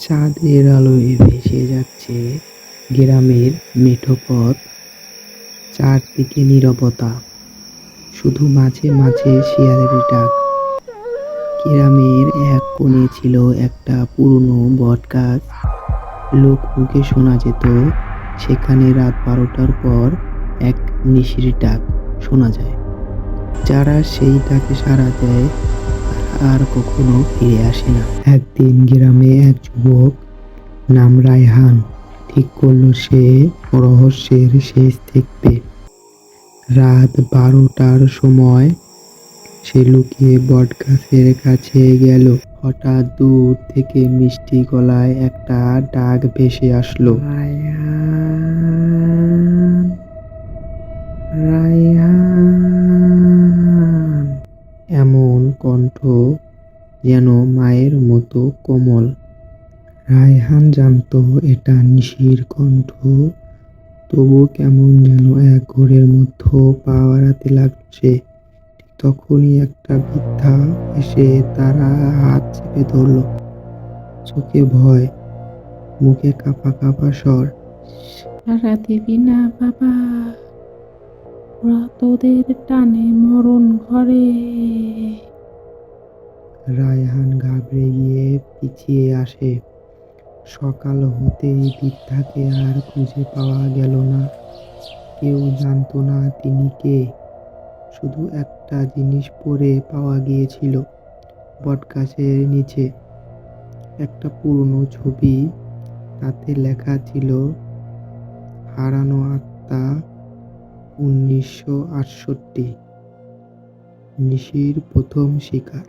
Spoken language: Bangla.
চাঁদের আলোয় ভেসে যাচ্ছে গ্রামের মেঠো পথ, চারদিকে নীরবতা, শুধু মাঝে মাঝে শিয়ালের ডাক। গ্রামের এক কোণে ছিল একটা পুরনো বটগাছ, লোকমুখে শোনা যেত সেখানে রাত 12টার পর এক নিশির ডাক শোনা যায়। যারা সেই ডাকে সাড়া দেয় তারা আর কখনো ফিরে আসে না। একদিন গ্রামে এক যুবক নাম রায়হান ঠিক করলো সে রহস্যের শেষ দেখবে। রাত 12টার সময় সে লুকিয়ে বটগাছের কাছে গেল। হঠাৎ দূর থেকে মিষ্টি গলায় একটা ডাক ভেসে আসলো, রায়হান, রায়হান। এমন কণ্ঠ যেন মায়ের মতো কোমল। রায়হান জানতো এটা নিশির কণ্ঠ, তবু কেমন যেন এক ঘোরের মধ্যে পা বাড়াতে লাগলো সে। ঠিক তখনই একটা বৃদ্ধা এসে তার হাত চেপে ধরলো, চোখে ভয়, মুখে কাঁপা কাঁপা স্বর। সারা দিবি না বাবা, ওরা তোদের টানে মরণ ঘরে। রায়হান ঘাবড়ে গিয়ে পিছিয়ে আসে। সকাল হতেই বৃদ্ধাকে আর খুঁজে পাওয়া গেল না। কেউ জানতো না তিনি কে। শুধু একটা জিনিস পড়ে পাওয়া গিয়েছিল বটগাছের নিচে, একটা পুরনো ছবি। তাতে লেখা ছিল, হারানো আত্মা 1968, নিশির প্রথম শিকার।